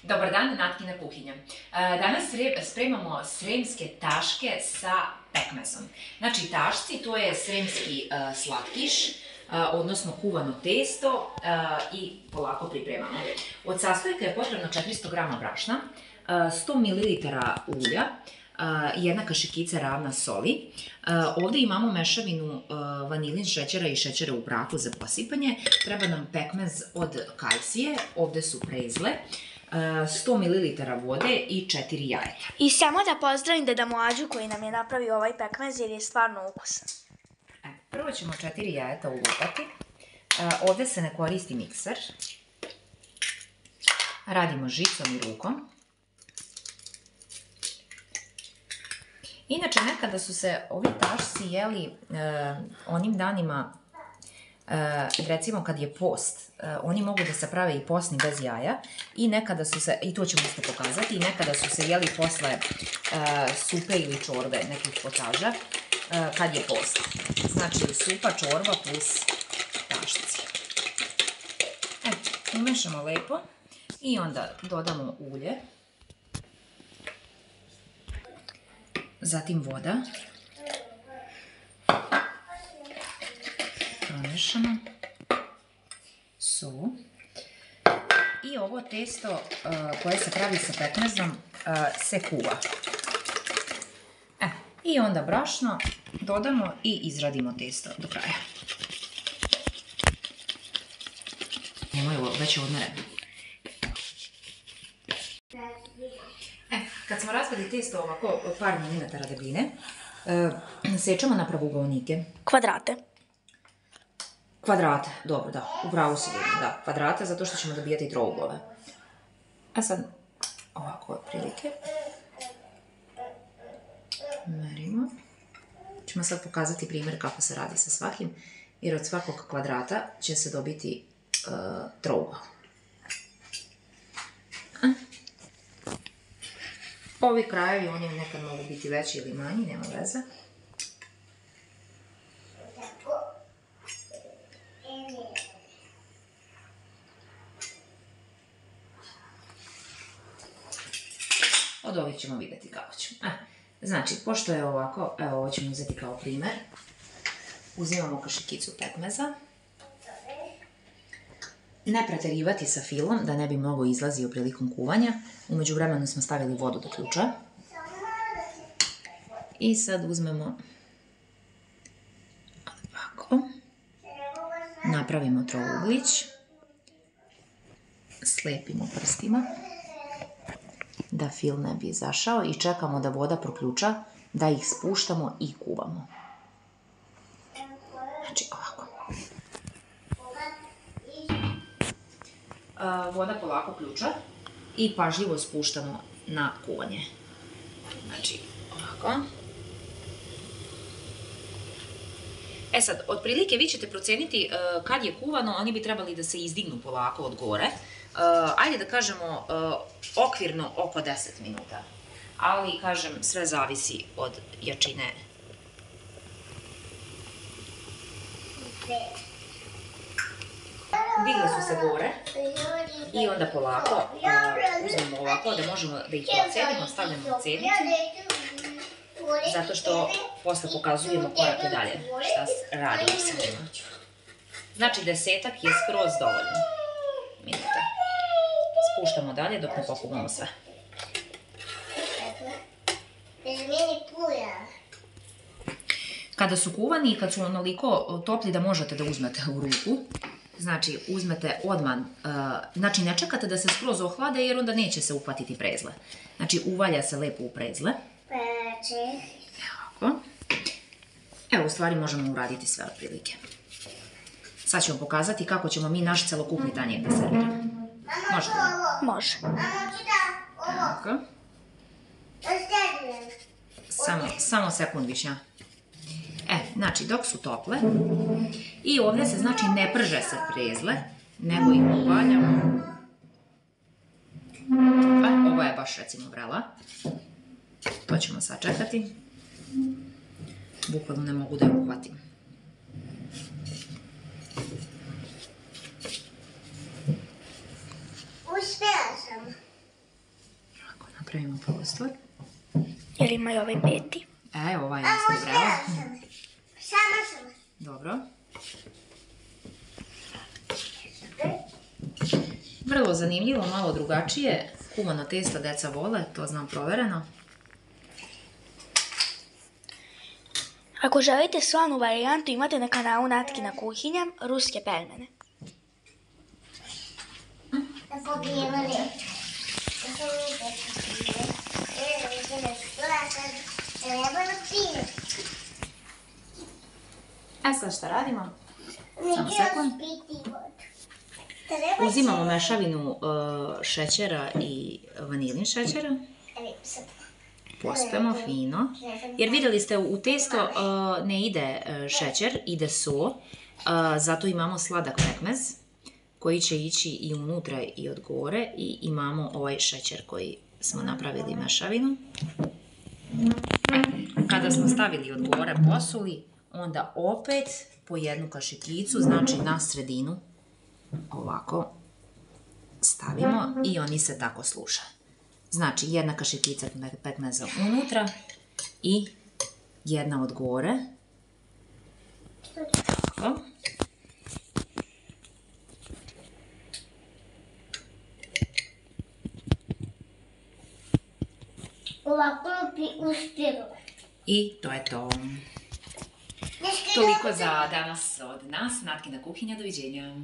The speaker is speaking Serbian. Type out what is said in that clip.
Dobar dan, Natkina kuhinja. Danas spremamo sremske taške sa pekmezom. Znači, tašci, to je sremski slatkiš, odnosno kuvano testo i polako pripremamo. Od sastojka je potrebno 400 g brašna, 100 ml ulja, jedna kašikica ravna soli. Ovde imamo mešavinu vanilin šećera i šećera u prahu za posipanje. Treba nam pekmez od kajsije, ovde su prezle, 100 ml vode i 4 jajeta. I samo da pozdravim deda Mlađu koji nam je napravio ovaj pekmez jer je stvarno ukusan. Prvo ćemo 4 jajeta ulupati. Ovde se ne koristi mikser. Radimo žicom i rukom. Inače, nekada su se ovi tašci jeli onim danima, recimo kad je post, oni mogu da se prave i postni bez jaja i nekada su se, i to ćemo isto pokazati, i nekada su se jeli posle supe ili čorbe nekih potaža kad je post. Znači, supa, čorba plus tašci. Umešamo lepo i onda dodamo ulje. Zatim voda. Promešamo. Sol. I ovo testo koje se pravi sa pekmezom se kuva. I onda brašno dodamo i izradimo testo do kraja. Nemoj već odmere. Kad smo razvili testo ovako par milimetara debljine, sečemo na pravougaonike. Kvadrate. Kvadrate, dobro, da, upravo si vidim, da, kvadrate, zato što ćemo dobijati trouglove. A sad, ovako otprilike. Merimo. Ćemo sad pokazati primjer kako se radi sa svakim, jer od svakog kvadrata će se dobiti trougao. Ovi krajevi, oni nekad mogu biti veći ili manji, nema veze. Od ovih ćemo vidjeti kako ćemo. Znači, pošto je ovako, evo ovo ćemo uzeti kao primer. Uzimamo kašikicu pekmeza. Ne preterivati sa filom, da ne bi mnogo izlazio prilikom kuvanja. U međuvremenu smo stavili vodu do ključa. I sad uzmemo ovako. Napravimo trouglić. Slepimo prstima da fil ne bi izašao i čekamo da voda proključa, da ih spuštamo i kuvamo. Znači ovako. Voda polako ključa i pažljivo spuštamo na kuvanje. Znači, ovako. E sad, otprilike vi ćete proceniti kad je kuvano, oni bi trebali da se izdignu polako od gore. Ajde da kažemo okvirno oko 10 minuta. Ali, kažem, sve zavisi od jačine. Digle su se gore i onda polako uzmemo ovako da možemo da ih procedimo, stavljamo u cednicu, zato što posle pokazujemo korake dalje šta radimo sa njima. Znači 10-ak je skroz dovoljno minuta. Spuštamo dalje dok ne pokuvamo sve. Kada su kuvani i kad su onoliko topli da možete da uzmete u ruku, znači uzmete odmah, znači ne čekate da se skroz ohlade jer onda neće se uhvatiti prezle. Znači uvalja se lepo u prezle. Evo. Evo, u stvari možemo uraditi sve otprilike. Sad ćemo pokazati kako ćemo mi naš celokupni tanjir da serviramo. Može li? Može. Tako. Samo sekund višnja. Znači dok su tople i ovdje se znači ne prže se prezle, nego ih uvaljamo. Ovo je baš recimo vrela. To ćemo sačekati. Bukvalno ne mogu da je uhvatim. Uspjela sam. napravimo prostor. Jer ima i ovaj peti. Ovaj isto bravo. Sama. Dobro. Vrlo zanimljivo, malo drugačije. Kuvano testo deca vole, to znam provereno. Ako želite slanu varijantu, imate na kanalu Natkina kuhinja ruske pelmene. Da pogrijemo Sad šta radimo? Samo sekund. Uzimamo mešavinu šećera i vanilin šećera. Pospemo fino. Jer vidjeli ste, u testo ne ide šećer, ide so. Zato imamo sladak pekmez koji će ići i unutra i od gore. I imamo ovaj šećer koji smo napravili mešavinu. Kada smo stavili od gore posuli, onda opet po jednu kašikicu, znači na sredinu, ovako stavimo i oni se tako sluša. Znači jedna kašikica pekmeza unutra i jedna od gore. Tako. Ovako bi uspjelo. I to je to. Toliko za danas od nas, Natkina kuhinja, doviđenja.